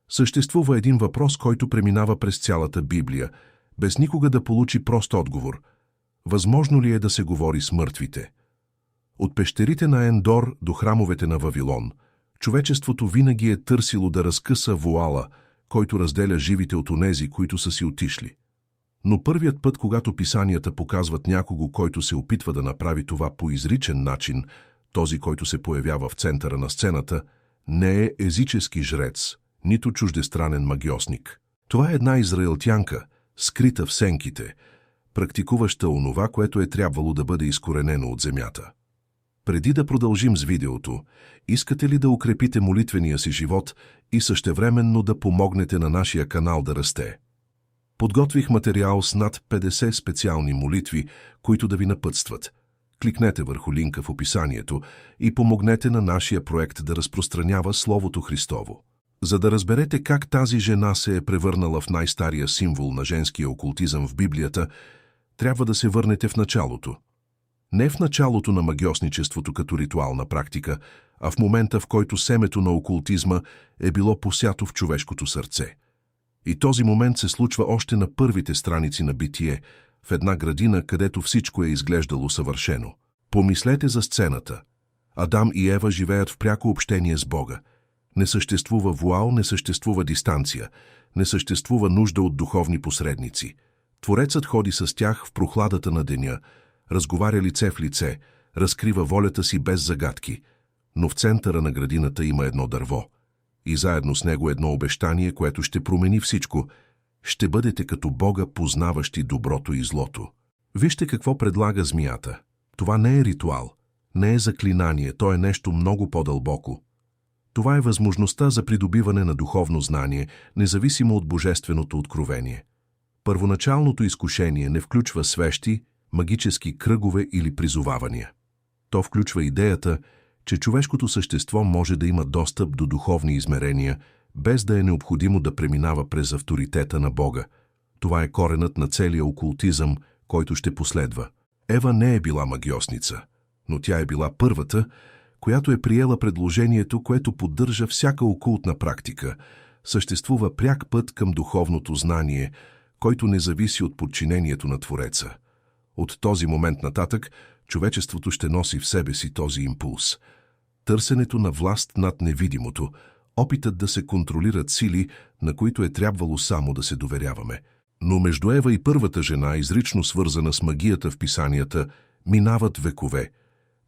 Съществува един въпрос, който преминава през цялата Библия, без никога да получи прост отговор. Възможно ли е да се говори с мъртвите? От пещерите на Ендор до храмовете на Вавилон, човечеството винаги е търсило да разкъса вуала, който разделя живите от онези, които са си отишли. Но първият път, когато писанията показват някого, който се опитва да направи това по изричен начин, този, който се появява в центъра на сцената, не е езически жрец, нито чуждестранен магиосник. Това е една израелтянка, скрита в сенките, практикуваща онова, което е трябвало да бъде изкоренено от земята. Преди да продължим с видеото, искате ли да укрепите молитвения си живот и същевременно да помогнете на нашия канал да расте? Подготвих материал с над 50 специални молитви, които да ви напътстват. Кликнете върху линка в описанието и помогнете на нашия проект да разпространява Словото Христово. За да разберете как тази жена се е превърнала в най-стария символ на женския окултизъм в Библията, трябва да се върнете в началото. Не в началото на магиосничеството като ритуална практика, а в момента, в който семето на окултизма е било посято в човешкото сърце. И този момент се случва още на първите страници на Битие, в една градина, където всичко е изглеждало съвършено. Помислете за сцената. Адам и Ева живеят в пряко общение с Бога. Не съществува вуал, не съществува дистанция, не съществува нужда от духовни посредници. Творецът ходи с тях в прохладата на деня, разговаря лице в лице, разкрива волята си без загадки, но в центъра на градината има едно дърво и заедно с него едно обещание, което ще промени всичко. Ще бъдете като Бога, познаващи доброто и злото. Вижте какво предлага змията. Това не е ритуал, не е заклинание, то е нещо много по-дълбоко. Това е възможността за придобиване на духовно знание, независимо от божественото откровение. Първоначалното изкушение не включва свещи, магически кръгове или призовавания. То включва идеята, че човешкото същество може да има достъп до духовни измерения, без да е необходимо да преминава през авторитета на Бога. Това е коренът на целия окултизъм, който ще последва. Ева не е била магиосница, но тя е била първата, която е приела предложението, което поддържа всяка окултна практика. Съществува пряк път към духовното знание, който не зависи от подчинението на Твореца. От този момент нататък, човечеството ще носи в себе си този импулс. Търсенето на власт над невидимото, опитът да се контролират сили, на които е трябвало само да се доверяваме. Но между Ева и първата жена, изрично свързана с магията в писанията, минават векове.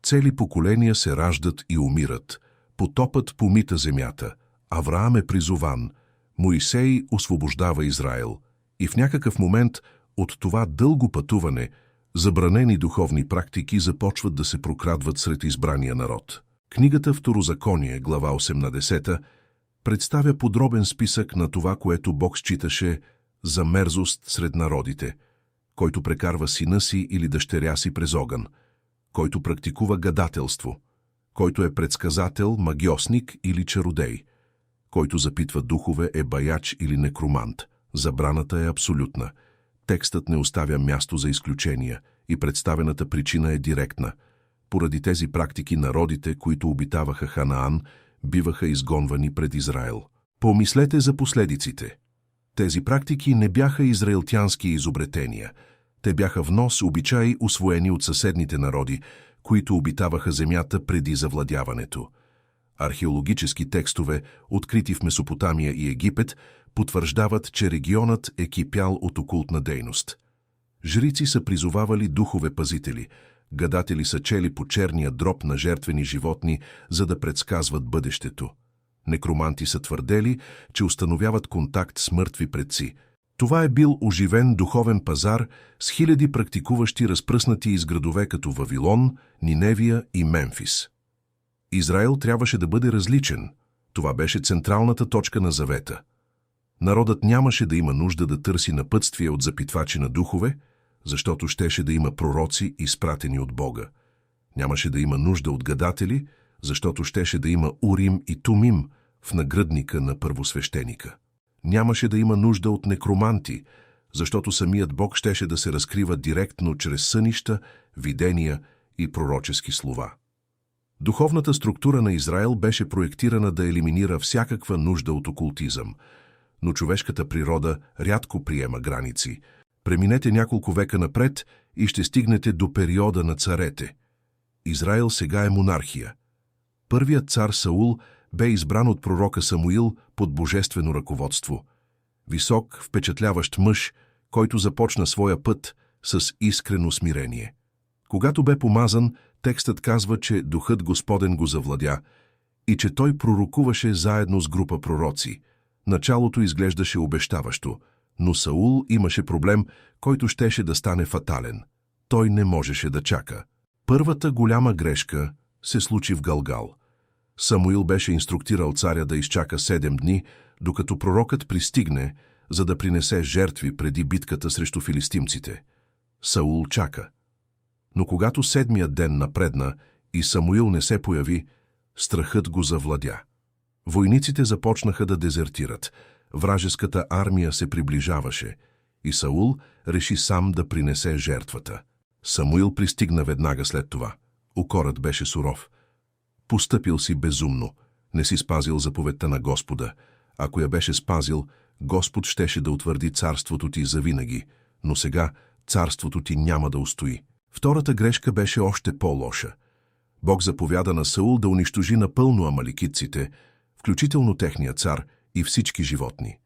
Цели поколения се раждат и умират. Потопът помита земята. Авраам е призован. Моисей освобождава Израел. И в някакъв момент от това дълго пътуване забранени духовни практики започват да се прокрадват сред избрания народ. Книгата Второзаконие, глава 18, представя подробен списък на това, което Бог считаше за мерзост сред народите, който прекарва сина си или дъщеря си през огън, който практикува гадателство, който е предсказател, магиосник или чародей, който запитва духове, е баяч или некромант. Забраната е абсолютна. Текстът не оставя място за изключения и представената причина е директна. Поради тези практики народите, които обитаваха Ханаан, биваха изгонвани пред Израел. Помислете за последиците. Тези практики не бяха израелтянски изобретения. Те бяха внос обичаи, усвоени от съседните народи, които обитаваха земята преди завладяването. Археологически текстове, открити в Месопотамия и Египет, потвърждават, че регионът е кипял от окултна дейност. Жрици са призовавали духове-пазители, гадатели са чели по черния дроб на жертвени животни, за да предсказват бъдещето. Некроманти са твърдели, че установяват контакт с мъртви предци. Това е бил оживен духовен пазар с хиляди практикуващи, разпръснати из градове като Вавилон, Ниневия и Мемфис. Израел трябваше да бъде различен. Това беше централната точка на завета. Народът нямаше да има нужда да търси напътствие от запитвачи на духове, защото щеше да има пророци, изпратени от Бога. Нямаше да има нужда от гадатели, защото щеше да има Урим и Тумим в нагръдника на първосвещеника. Нямаше да има нужда от некроманти, защото самият Бог щеше да се разкрива директно чрез сънища, видения и пророчески слова. Духовната структура на Израел беше проектирана да елиминира всякаква нужда от окултизъм, но човешката природа рядко приема граници. Преминете няколко века напред и ще стигнете до периода на царете. Израел сега е монархия. Първият цар Саул бе избран от пророка Самуил под божествено ръководство. Висок, впечатляващ мъж, който започна своя път с искрено смирение. Когато бе помазан, текстът казва, че Духът Господен го завладя и че той пророкуваше заедно с група пророци. Началото изглеждаше обещаващо, но Саул имаше проблем, който щеше да стане фатален. Той не можеше да чака. Първата голяма грешка се случи в Галгал. Самуил беше инструктирал царя да изчака 7 дни, докато пророкът пристигне, за да принесе жертви преди битката срещу филистимците. Саул чака. Но когато 7-я ден напредна и Самуил не се появи, страхът го завладя. Войниците започнаха да дезертират, вражеската армия се приближаваше и Саул реши сам да принесе жертвата. Самуил пристигна веднага след това. Укорът беше суров. Постъпил си безумно, не си спазил заповедта на Господа. Ако я беше спазил, Господ щеше да утвърди царството ти завинаги, но сега царството ти няма да устои. Втората грешка беше още по-лоша. Бог заповяда на Саул да унищожи напълно амаликитците, включително техния цар и всички животни.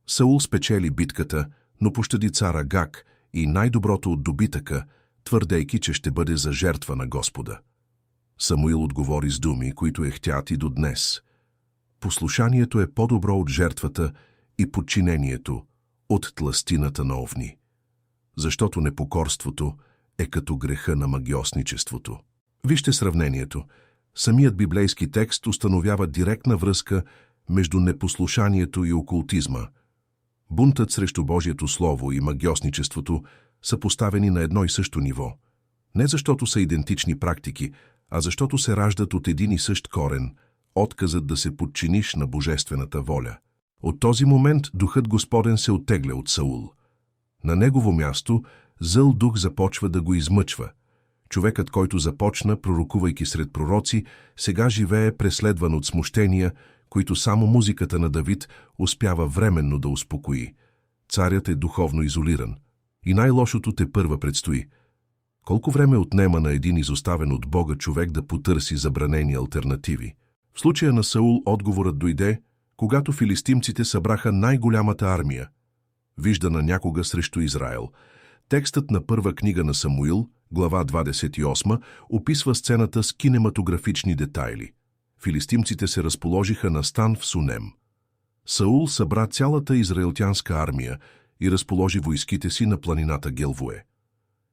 Саул спечели битката, но пощади цара Агаг и най-доброто от добитъка, твърдейки, че ще бъде за жертва на Господа. Самуил отговори с думи, които ехтят и до днес. Послушанието е по-добро от жертвата и подчинението от тлъстината на овни. Защото непокорството е като греха на магиосничеството. Вижте сравнението. Самият библейски текст установява директна връзка между непослушанието и окултизма. Бунтът срещу Божието Слово и магиосничеството са поставени на едно и също ниво. Не защото са идентични практики, а защото се раждат от един и същ корен – отказът да се подчиниш на божествената воля. От този момент Духът Господен се оттегля от Саул. На негово място зъл дух започва да го измъчва. Човекът, който започна, пророкувайки сред пророци, сега живее преследван от смущения, които само музиката на Давид успява временно да успокои. Царят е духовно изолиран. И най-лошото тепърва предстои. Колко време отнема на един изоставен от Бога човек да потърси забранени алтернативи? В случая на Саул отговорът дойде, когато филистимците събраха най-голямата армия, виждана някога срещу Израел. Текстът на първа книга на Самуил, глава 28, описва сцената с кинематографични детайли. Филистимците се разположиха на стан в Сунем. Саул събра цялата израелтянска армия и разположи войските си на планината Гелвое.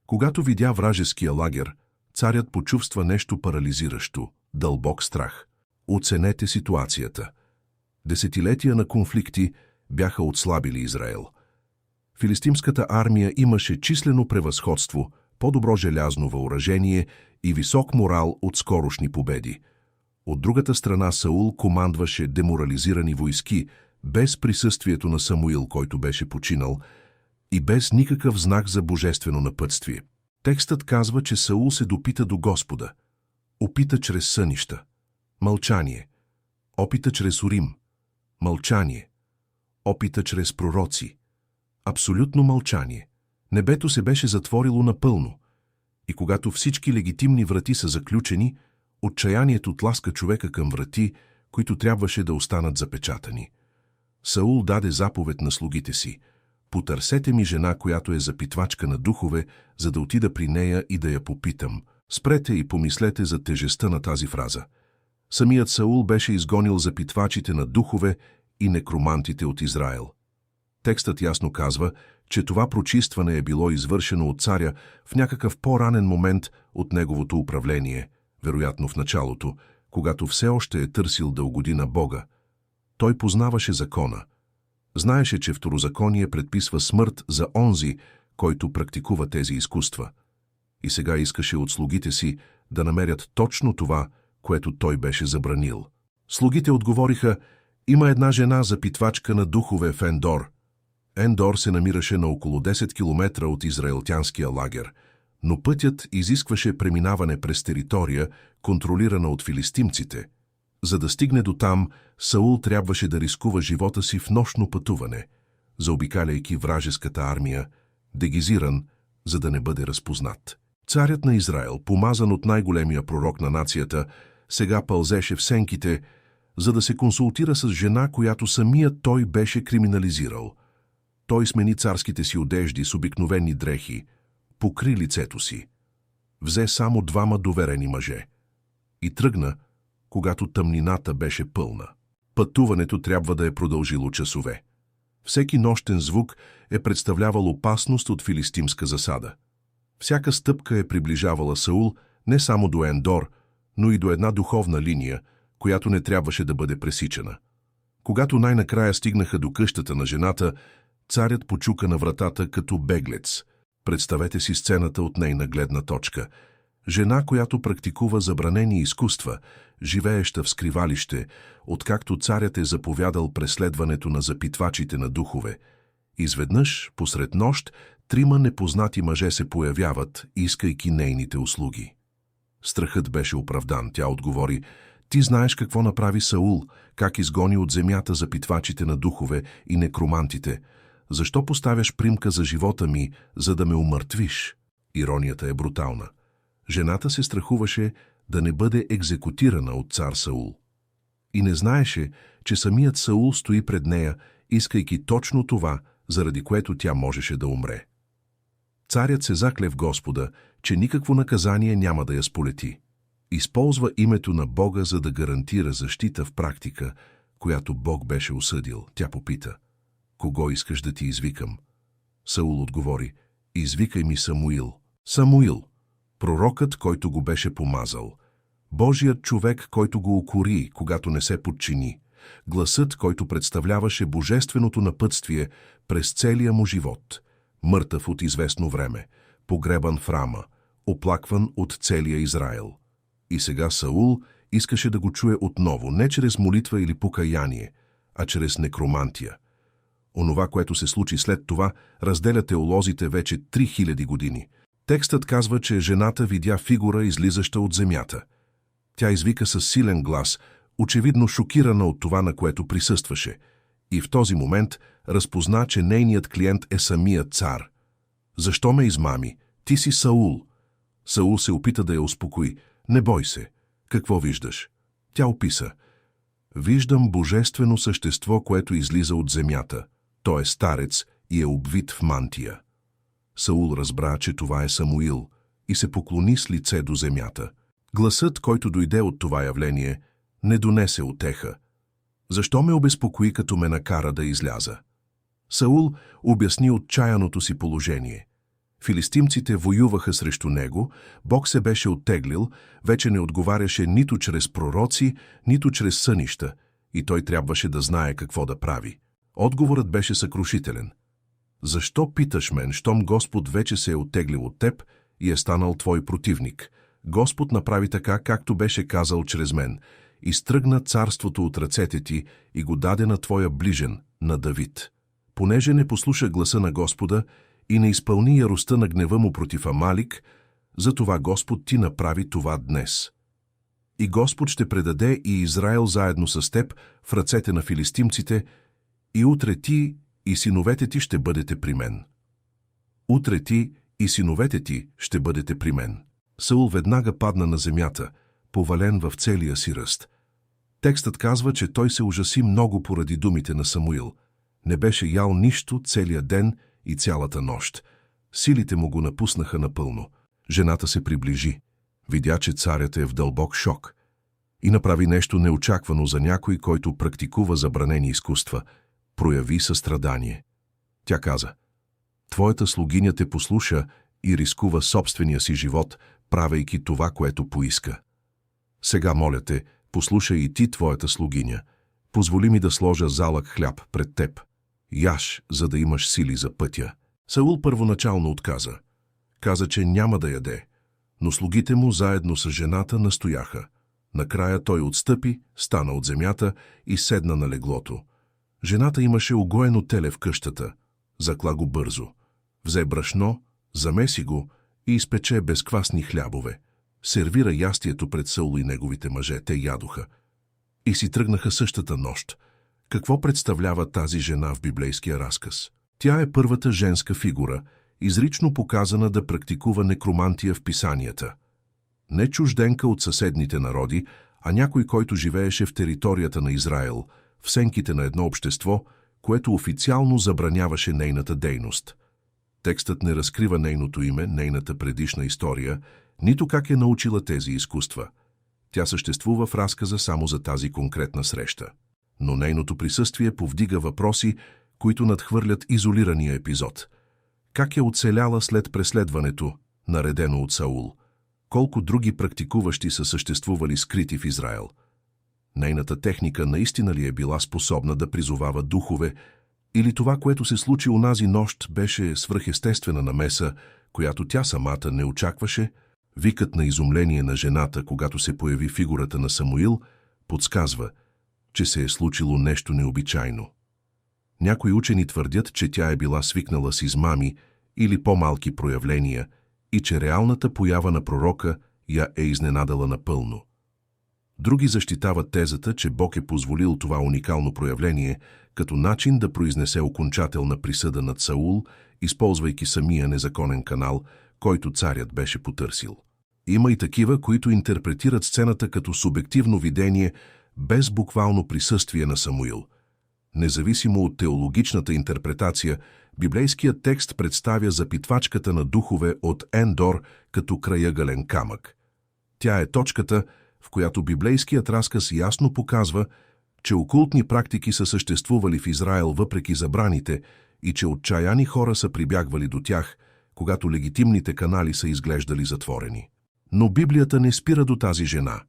Когато видя вражеския лагер, царят почувства нещо парализиращо, дълбок страх. Оценете ситуацията. Десетилетия на конфликти бяха отслабили Израел. Филистимската армия имаше числено превъзходство, по-добро желязно въоръжение и висок морал от скорошни победи. От другата страна Саул командваше деморализирани войски, без присъствието на Самуил, който беше починал, и без никакъв знак за божествено напътствие. Текстът казва, че Саул се допита до Господа. Опита чрез сънища. Мълчание. Опита чрез Урим. Мълчание. Опита чрез пророци. Абсолютно мълчание. Небето се беше затворило напълно. И когато всички легитимни врати са заключени, отчаянието тласка човека към врати, които трябваше да останат запечатани. Саул даде заповед на слугите си: потърсете ми жена, която е запитвачка на духове, за да отида при нея и да я попитам. Спрете и помислете за тежестта на тази фраза. Самият Саул беше изгонил запитвачите на духове и некромантите от Израел. Текстът ясно казва, че това прочистване е било извършено от царя в някакъв по-ранен момент от неговото управление, вероятно в началото, когато все още е търсил да угоди на Бога. Той познаваше закона. Знаеше, че второзаконие предписва смърт за онзи, който практикува тези изкуства. И сега искаше от слугите си да намерят точно това, което той беше забранил. Слугите отговориха: има една жена запитвачка на духове в Ендор. Ендор се намираше на около 10 километра от израелтянския лагер. Но пътят изискваше преминаване през територия, контролирана от филистимците. За да стигне до там, Саул трябваше да рискува живота си в нощно пътуване, заобикаляйки вражеската армия, дегизиран, за да не бъде разпознат. Царят на Израел, помазан от най-големия пророк на нацията, сега пълзеше в сенките, за да се консултира с жена, която самият той беше криминализирал. Той смени царските си одежди с обикновени дрехи, покри лицето си. Взе само 2 доверени мъже и тръгна, когато тъмнината беше пълна. Пътуването трябва да е продължило часове. Всеки нощен звук е представлявал опасност от филистимска засада. Всяка стъпка е приближавала Саул не само до Ендор, но и до една духовна линия, която не трябваше да бъде пресичана. Когато най-накрая стигнаха до къщата на жената, царят почука на вратата като беглец. Представете си сцената от нейна гледна точка. Жена, която практикува забранени изкуства, живееща в скривалище, откакто царят е заповядал преследването на запитвачите на духове. Изведнъж, посред нощ, 3 непознати мъже се появяват, искайки нейните услуги. Страхът беше оправдан. Тя отговори: „Ти знаеш какво направи Саул, как изгони от земята запитвачите на духове и некромантите. Защо поставяш примка за живота ми, за да ме умъртвиш?“ Иронията е брутална. Жената се страхуваше да не бъде екзекутирана от цар Саул. И не знаеше, че самият Саул стои пред нея, искайки точно това, заради което тя можеше да умре. Царят се закле в Господа, че никакво наказание няма да я сполети. Използва името на Бога, за да гарантира защита в практика, която Бог беше осъдил. Тя попита: „Кого искаш да ти извикам?“ Саул отговори: „Извикай ми Самуил.“ Самуил, пророкът, който го беше помазал. Божият човек, който го укори, когато не се подчини. Гласът, който представляваше божественото напътствие през целия му живот. Мъртъв от известно време, погребан в Рама, оплакван от целия Израел. И сега Саул искаше да го чуе отново, не чрез молитва или покаяние, а чрез некромантия. Онова, което се случи след това, разделя теолозите вече 3000 години. Текстът казва, че жената видя фигура, излизаща от земята. Тя извика със силен глас, очевидно шокирана от това, на което присъстваше, и в този момент разпозна, че нейният клиент е самият цар. „Защо ме измами? Ти си Саул.“ Саул се опита да я успокои. „Не бой се. Какво виждаш?“ Тя описа: „Виждам божествено същество, което излиза от земята. Той е старец и е обвит в мантия.“ Саул разбра, че това е Самуил, и се поклони с лице до земята. Гласът, който дойде от това явление, не донесе утеха. „Защо ме обезпокои, като ме накара да изляза?“ Саул обясни отчаяното си положение. Филистимците воюваха срещу него, Бог се беше оттеглил, вече не отговаряше нито чрез пророци, нито чрез сънища, и той трябваше да знае какво да прави. Отговорът беше съкрушителен. „Защо питаш мен, щом Господ вече се е оттеглил от теб и е станал твой противник? Господ направи така, както беше казал чрез мен. Изтръгна царството от ръцете ти и го даде на твоя ближен, на Давид. Понеже не послуша гласа на Господа и не изпълни яростта на гнева му против Амалик, затова Господ ти направи това днес. И Господ ще предаде и Израел заедно с теб в ръцете на филистимците, и утре ти и синовете ти ще бъдете при мен. Утре ти и синовете ти ще бъдете при мен.“ Саул веднага падна на земята, повален в целия си ръст. Текстът казва, че той се ужаси много поради думите на Самуил. Не беше ял нищо целия ден и цялата нощ. Силите му го напуснаха напълно. Жената се приближи. Видя, че царят е в дълбок шок. И направи нещо неочаквано за някой, който практикува забранени изкуства. Прояви състрадание. Тя каза: „Твоята слугиня те послуша и рискува собствения си живот, правейки това, което поиска. Сега, моля те, послушай и ти твоята слугиня. Позволи ми да сложа залък хляб пред теб. Яж, за да имаш сили за пътя.“ Саул първоначално отказа. Каза, че няма да яде, но слугите му заедно с жената настояха. Накрая той отстъпи, стана от земята и седна на леглото. Жената имаше огоено теле в къщата. Закла го бързо. Взе брашно, замеси го и изпече безквасни хлябове. Сервира ястието пред Саул и неговите мъже. Те ядоха и си тръгнаха същата нощ. Какво представлява тази жена в библейския разказ? Тя е първата женска фигура, изрично показана да практикува некромантия в писанията. Не чужденка от съседните народи, а някой, който живееше в територията на Израел, в сенките на едно общество, което официално забраняваше нейната дейност. Текстът не разкрива нейното име, нейната предишна история, нито как е научила тези изкуства. Тя съществува в разказа само за тази конкретна среща. Но нейното присъствие повдига въпроси, които надхвърлят изолирания епизод. Как е оцеляла след преследването, наредено от Саул? Колко други практикуващи са съществували скрити в Израел? Нейната техника наистина ли е била способна да призовава духове, или това, което се случи онази нощ, беше свръхестествена намеса, която тя самата не очакваше? Викът на изумление на жената, когато се появи фигурата на Самуил, подсказва, че се е случило нещо необичайно. Някои учени твърдят, че тя е била свикнала с измами или по-малки проявления и че реалната поява на пророка я е изненадала напълно. Други защитават тезата, че Бог е позволил това уникално проявление като начин да произнесе окончателна присъда над Саул, използвайки самия незаконен канал, който царят беше потърсил. Има и такива, които интерпретират сцената като субективно видение, без буквално присъствие на Самуил. Независимо от теологичната интерпретация, библейският текст представя запитвачката на духове от Ендор като краягален камък. Тя е точката, в която библейският разказ ясно показва, че окултни практики са съществували в Израел въпреки забраните и че отчаяни хора са прибягвали до тях, когато легитимните канали са изглеждали затворени. Но Библията не спира до тази жена.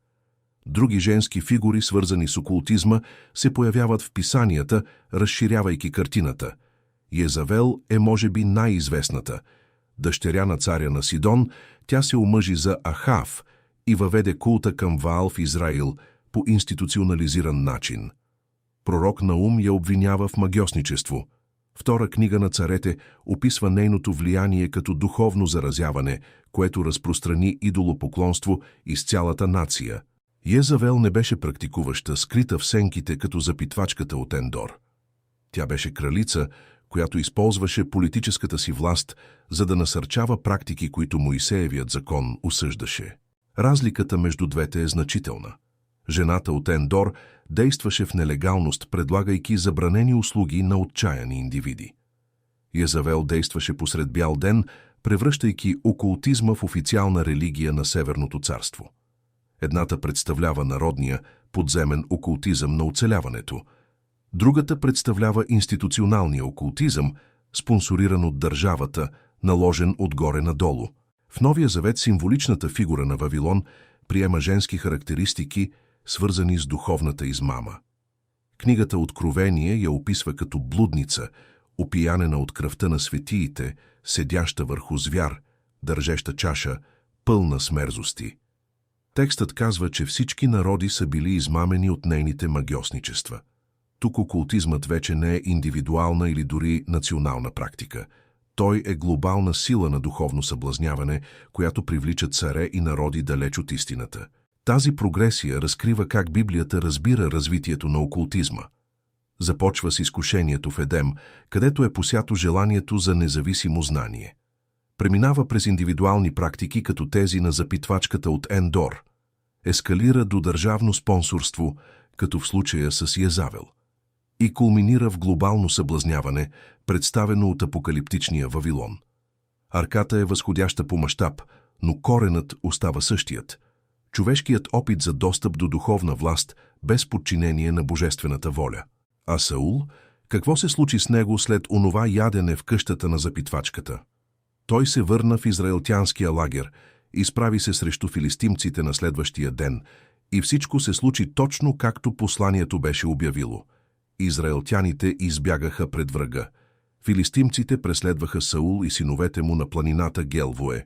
Други женски фигури, свързани с окултизма, се появяват в писанията, разширявайки картината. Йезавел е може би най-известната. Дъщеря на царя на Сидон, тя се омъжи за Ахав и въведе култа към Ваал в Израил по институционализиран начин. Пророк Наум я обвинява в магьосничество. Втора книга на царете описва нейното влияние като духовно заразяване, което разпространи идолопоклонство из цялата нация. Йезавел не беше практикуваща, скрита в сенките като запитвачката от Ендор. Тя беше кралица, която използваше политическата си власт, за да насърчава практики, които Моисеевият закон осъждаше. Разликата между двете е значителна. Жената от Ендор действаше в нелегалност, предлагайки забранени услуги на отчаяни индивиди. Йезавел действаше посред бял ден, превръщайки окултизма в официална религия на Северното царство. Едната представлява народния, подземен окултизъм на оцеляването. Другата представлява институционалния окултизъм, спонсориран от държавата, наложен отгоре надолу. В Новия завет символичната фигура на Вавилон приема женски характеристики, свързани с духовната измама. Книгата Откровение я описва като блудница, опиянена от кръвта на светиите, седяща върху звяр, държеща чаша, пълна с мерзости. Текстът казва, че всички народи са били измамени от нейните магьосничества. Тук окултизмът вече не е индивидуална или дори национална практика. Той е глобална сила на духовно съблазняване, която привлича царе и народи далеч от истината. Тази прогресия разкрива как Библията разбира развитието на окултизма. Започва с изкушението в Едем, където е посято желанието за независимо знание. Преминава през индивидуални практики, като тези на запитвачката от Ендор. Ескалира до държавно спонсорство, като в случая с Йезавел. И кулминира в глобално съблазняване, представено от апокалиптичния Вавилон. Арката е възходяща по мащаб, но коренът остава същият. Човешкият опит за достъп до духовна власт без подчинение на божествената воля. А Саул? Какво се случи с него след онова ядене в къщата на запитвачката? Той се върна в израелтянския лагер, изправи се срещу филистимците на следващия ден и всичко се случи точно както посланието беше обявило. Израелтяните избягаха пред врага. Филистимците преследваха Саул и синовете му на планината Гелвое.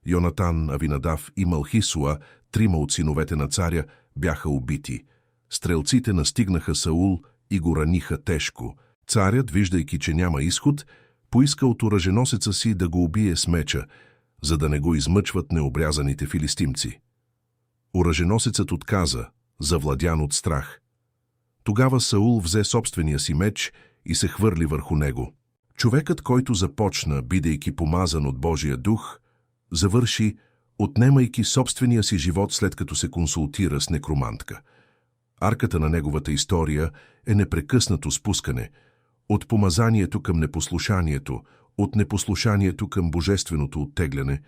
Йонатан, Авинадав и Малхисуа, трима от синовете на царя, бяха убити. Стрелците настигнаха Саул и го раниха тежко. Царят, виждайки, че няма изход, поиска от оръженосеца си да го убие с меча, за да не го измъчват необрязаните филистимци. Оръженосецът отказа, завладян от страх. Тогава Саул взе собствения си меч и се хвърли върху него. Човекът, който започна, бидейки помазан от Божия дух, завърши, отнемайки собствения си живот, след като се консултира с некромантка. Арката на неговата история е непрекъснато спускане от помазанието към непослушанието, от непослушанието към божественото оттегляне,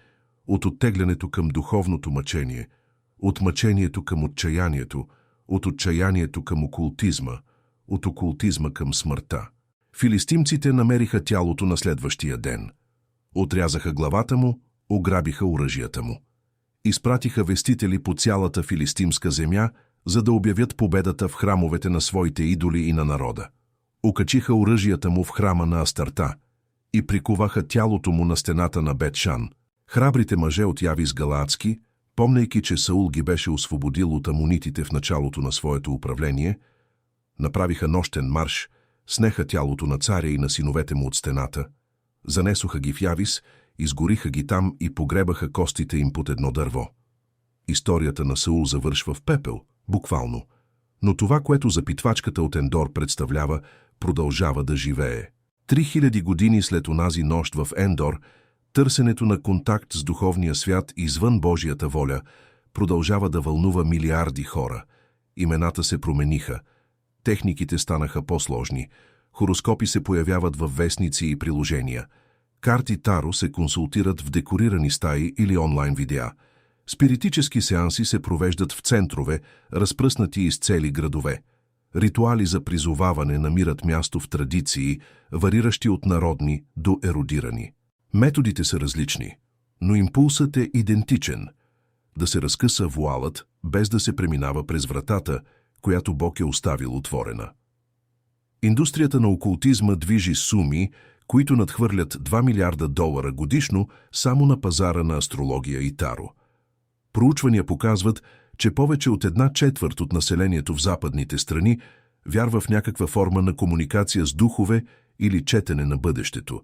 от оттеглянето към духовното мъчение, от мъчението към отчаянието, от отчаянието към окултизма, от окултизма към смъртта. Филистимците намериха тялото на следващия ден. Отрязаха главата му, ограбиха оръжията му. Изпратиха вестители по цялата филистимска земя, за да обявят победата в храмовете на своите идоли и на народа. Окачиха оръжията му в храма на Астарта и приковаха тялото му на стената на Бет-Шан. Храбрите мъже от Явис Галаадски, помнейки, че Саул ги беше освободил от амонитите в началото на своето управление, направиха нощен марш, снеха тялото на царя и на синовете му от стената, занесоха ги в Явис, изгориха ги там и погребаха костите им под едно дърво. Историята на Саул завършва в пепел, буквално, но това, което запитвачката от Ендор представлява, продължава да живее. 3000 години след онази нощ в Ендор, търсенето на контакт с духовния свят извън Божията воля продължава да вълнува милиарди хора. Имената се промениха, техниките станаха по-сложни, хороскопи се появяват във вестници и приложения, карти Таро се консултират в декорирани стаи или онлайн видеа, спиритически сеанси се провеждат в центрове, разпръснати из цели градове. Ритуали за призоваване намират място в традиции, вариращи от народни до ерудирани. Методите са различни, но импулсът е идентичен – да се разкъса вуалът, без да се преминава през вратата, която Бог е оставил отворена. Индустрията на окултизма движи суми, които надхвърлят $2 милиарда годишно само на пазара на астрология и таро. Проучвания показват, че повече от 1/4 от населението в западните страни вярва в някаква форма на комуникация с духове или четене на бъдещето.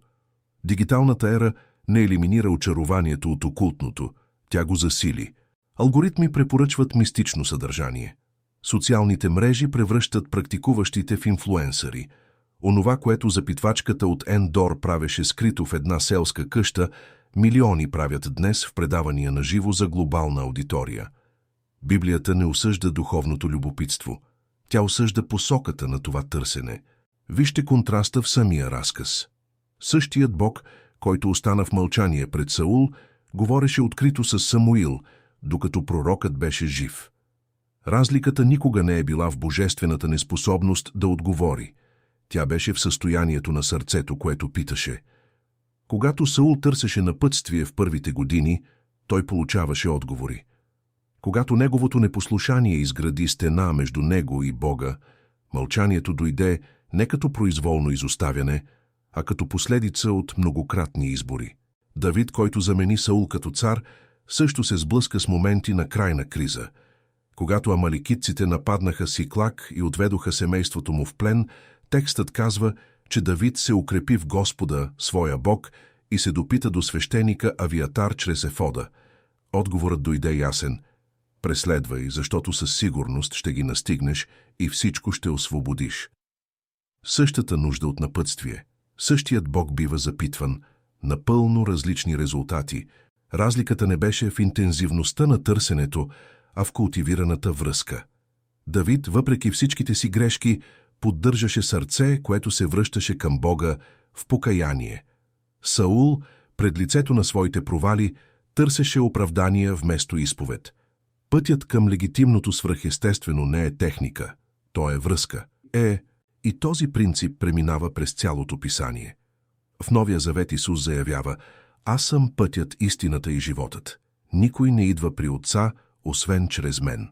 Дигиталната ера не елиминира очарованието от окултното, тя го засили. Алгоритми препоръчват мистично съдържание. Социалните мрежи превръщат практикуващите в инфлуенсъри. Онова, което запитвачката от Ендор правеше скрито в една селска къща, милиони правят днес в предавания на живо за глобална аудитория. Библията не осъжда духовното любопитство. Тя осъжда посоката на това търсене. Вижте контраста в самия разказ. Същият Бог, който остана в мълчание пред Саул, говореше открито с Самуил, докато пророкът беше жив. Разликата никога не е била в божествената неспособност да отговори. Тя беше в състоянието на сърцето, което питаше. Когато Саул търсеше напътствие в първите години, той получаваше отговори. Когато неговото непослушание изгради стена между него и Бога, мълчанието дойде не като произволно изоставяне, а като последица от многократни избори. Давид, който замени Саул като цар, също се сблъска с моменти на крайна криза. Когато амаликитците нападнаха Сиклак и отведоха семейството му в плен, текстът казва, че Давид се укрепи в Господа, своя Бог, и се допита до свещеника Авиатар чрез ефода. Отговорът дойде ясен. Преследвай, защото със сигурност ще ги настигнеш и всичко ще освободиш. Същата нужда от напътствие. Същият Бог бива запитван. Напълно различни резултати. Разликата не беше в интензивността на търсенето, а в култивираната връзка. Давид, въпреки всичките си грешки, поддържаше сърце, което се връщаше към Бога в покаяние. Саул, пред лицето на своите провали, търсеше оправдания вместо изповед. Пътят към легитимното свръхестествено не е техника, то е връзка. И този принцип преминава през цялото писание. В Новия Завет Исус заявява: «Аз съм пътят, истината и животът. Никой не идва при Отца, освен чрез мен».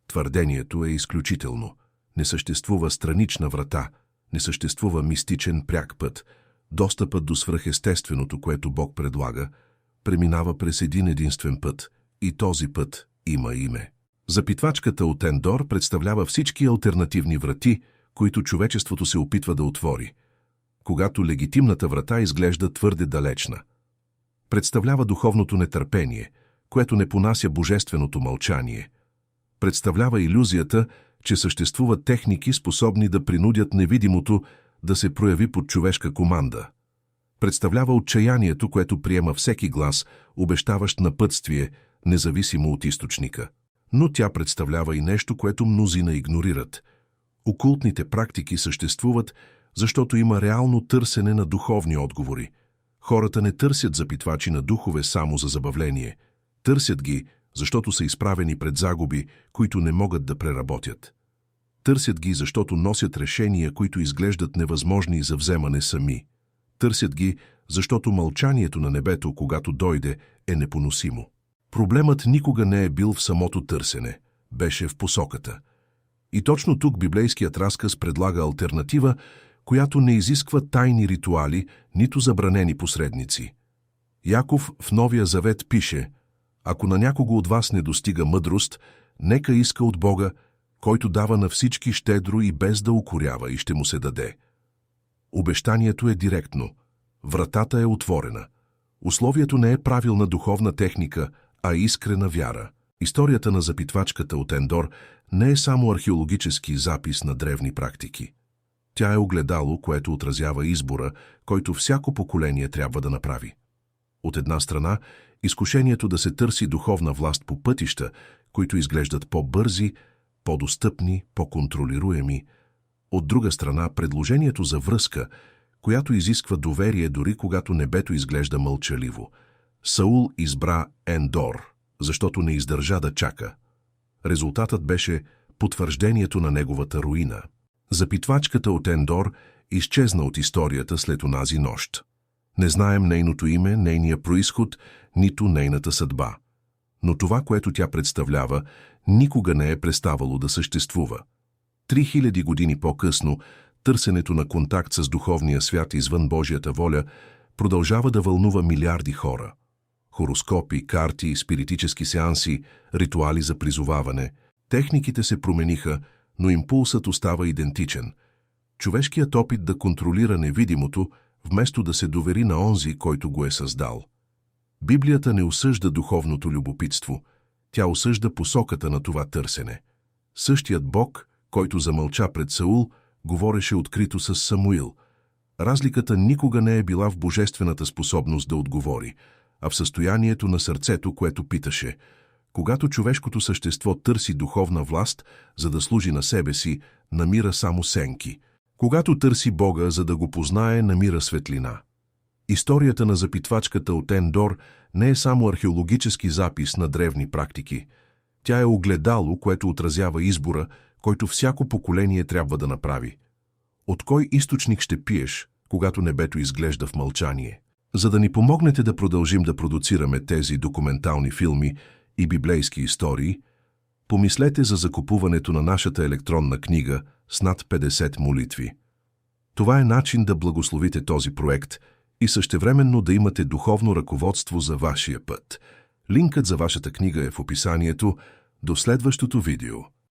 Твърдението е изключително. Не съществува странична врата, не съществува мистичен пряк път. Достъпът до свръхестественото, което Бог предлага, преминава през един единствен път, и този път има име. Запитвачката от Ендор представлява всички алтернативни врати, които човечеството се опитва да отвори, когато легитимната врата изглежда твърде далечна. Представлява духовното нетърпение, което не понася божественото мълчание. Представлява илюзията, че съществуват техники, способни да принудят невидимото да се прояви под човешка команда. Представлява отчаянието, което приема всеки глас, обещаващ напътствие, независимо от източника. Но тя представлява и нещо, което мнозина игнорират. Окултните практики съществуват, защото има реално търсене на духовни отговори. Хората не търсят запитвачи на духове само за забавление. Търсят ги, защото са изправени пред загуби, които не могат да преработят. Търсят ги, защото носят решения, които изглеждат невъзможни за вземане сами. Търсят ги, защото мълчанието на небето, когато дойде, е непоносимо. Проблемът никога не е бил в самото търсене, беше в посоката. И точно тук библейският разказ предлага алтернатива, която не изисква тайни ритуали, нито забранени посредници. Яков в Новия Завет пише: „Ако на някого от вас не достига мъдрост, нека иска от Бога, който дава на всички щедро и без да укорява, и ще му се даде.“ Обещанието е директно. Вратата е отворена. Условието не е правилна духовна техника, а искрена вяра. Историята на запитвачката от Ендор не е само археологически запис на древни практики. Тя е огледало, което отразява избора, който всяко поколение трябва да направи. От една страна, изкушението да се търси духовна власт по пътища, които изглеждат по-бързи, по-достъпни, по-контролируеми. От друга страна, предложението за връзка, която изисква доверие дори когато небето изглежда мълчаливо. Саул избра Ендор, защото не издържа да чака. Резултатът беше потвърждението на неговата руина. Запитвачката от Ендор изчезна от историята след онази нощ. Не знаем нейното име, нейния произход, нито нейната съдба. Но това, което тя представлява, никога не е преставало да съществува. 3000 години по-късно, търсенето на контакт с духовния свят извън Божията воля продължава да вълнува милиарди хора. Хороскопи, карти, спиритически сеанси, ритуали за призоваване. Техниките се промениха, но импулсът остава идентичен. Човешкият опит да контролира невидимото, вместо да се довери на онзи, който го е създал. Библията не осъжда духовното любопитство. Тя осъжда посоката на това търсене. Същият Бог, който замълча пред Саул, говореше открито с Самуил. Разликата никога не е била в божествената способност да отговори, а в състоянието на сърцето, което питаше. Когато човешкото същество търси духовна власт, за да служи на себе си, намира само сенки. Когато търси Бога, за да го познае, намира светлина. Историята на запитвачката от Ендор не е само археологически запис на древни практики. Тя е огледало, което отразява избора, който всяко поколение трябва да направи. От кой източник ще пиеш, когато небето изглежда в мълчание? За да ни помогнете да продължим да продуцираме тези документални филми и библейски истории, помислете за закупуването на нашата електронна книга с над 50 молитви. Това е начин да благословите този проект и същевременно да имате духовно ръководство за вашия път. Линкът за вашата книга е в описанието. До следващото видео.